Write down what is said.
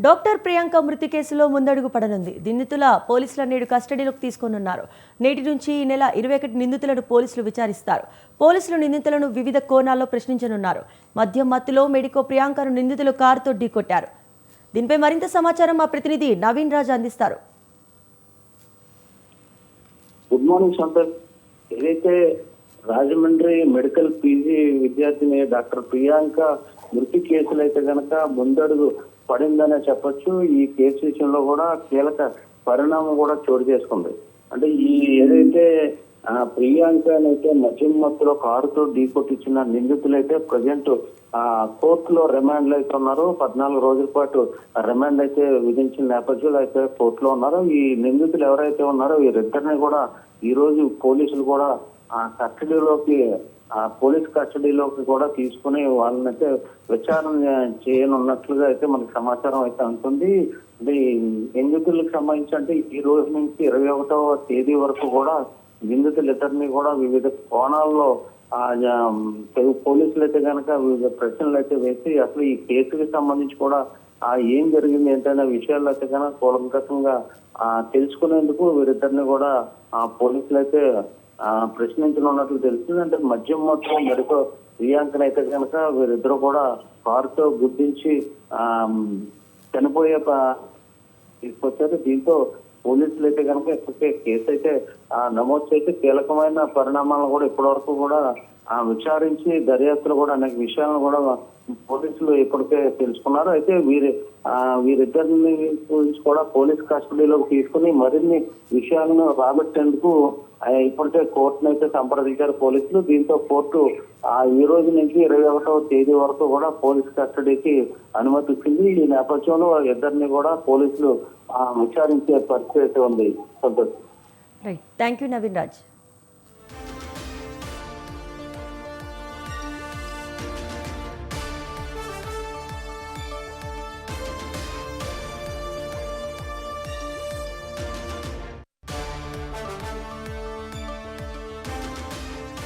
Doctor Priyanka మృతి కేసులో ముందడుగు పడనుంది. నిందితుల పోలీసుల నేడు కస్టడీలోకి తీసుకోనున్నారు. నేటి నుంచి ఈ నెల 21 నిందితులను పోలీసులు విచారిస్తారు. పోలీసులు నిందితులను వివిధ కోణాల్లో ప్రశ్నించనున్నారు. మద్యం మత్తులో మెడికో ప్రియాంకను నిందితులు కారుతో ఢీకొట్టారు. దీనిపై మరింత సమాచారం మా ప్రతినిధి నవీన్ రాజ్ అందిస్తారు. Good morning Santosh. ఏదైతే రాజమండ్రి మెడికల్ పీజీ విద్యార్థిని డాక్టర్ ప్రియాంక మృతి కేసులు అయితే గనక ముందడుగు పడిందనే చెప్పొచ్చు. ఈ కేసు విషయంలో కూడా కీలక పరిణామం కూడా చోటు చేసుకుంది. అంటే ఈ ఏదైతే ప్రియాంకనైతే మద్యం మత్తులో కారుతో ఢీకొట్టించిన నిందితులైతే ప్రజెంట్ కోర్టులో రిమాండ్ అయితే ఉన్నారు. 14 రోజుల పాటు రిమాండ్ అయితే విధించిన నేపథ్యంలో అయితే కోర్టులో ఉన్నారు. ఈ నిందితులు ఎవరైతే ఉన్నారో వీరిద్దరిని కూడా ఈ రోజు పోలీసులు కూడా కస్టడీలోకి పోలీస్ కస్టడీలోకి కూడా తీసుకుని వాళ్ళనైతే విచారణ చేయనున్నట్లుగా అయితే మనకి సమాచారం అయితే ఉంటుంది. అంటే నిందితులకు సంబంధించి అంటే ఈ రోజు నుంచి 21వ తేదీ వరకు కూడా నిందితులిద్దరిని కూడా వివిధ కోణాల్లో పోలీసులు అయితే కనుక వివిధ ప్రశ్నలు అయితే వేసి అసలు ఈ కేసుకి సంబంధించి కూడా ఏం జరిగింది ఏంటనే విషయాలు అయితే కనుక కూలంకషంగా తెలుసుకునేందుకు వీరిద్దరిని కూడా పోలీసులు అయితే ప్రశ్నించనున్నట్లు తెలుస్తుంది. అంటే మద్యం మొత్తం మెడికో ప్రియాంకను అయితే కనుక వీరిద్దరు కూడా కారుతో గుర్తించి చనిపోయే తీసుకొచ్చారు. దీంతో పోలీసులు అయితే కనుక ఇప్పటికే కేసు అయితే నమోదు చేసి కీలకమైన పరిణామాలను కూడా ఇప్పటి వరకు కూడా విచారించి దర్యాప్తులు కూడా అనేక విషయాలను కూడా పోలీసులు ఇప్పటికే తెలుసుకున్నారు. అయితే వీరిద్దరిని గురించి కూడా పోలీస్ కస్టడీలోకి తీసుకుని మరిన్ని విషయాలను రాబట్టేందుకు ఇప్పటికే కోర్టును అయితే సంప్రదించారు పోలీసులు. దీంతో కోర్టు ఈ రోజు నుంచి 21వ తేదీ వరకు కూడా పోలీస్ కస్టడీకి అనుమతి ఇచ్చింది. ఈ నేపథ్యంలో ఇద్దరిని కూడా పోలీసులు విచారించే పరిస్థితి ఉంది. Santosh. Right, thank you Naveen Raj.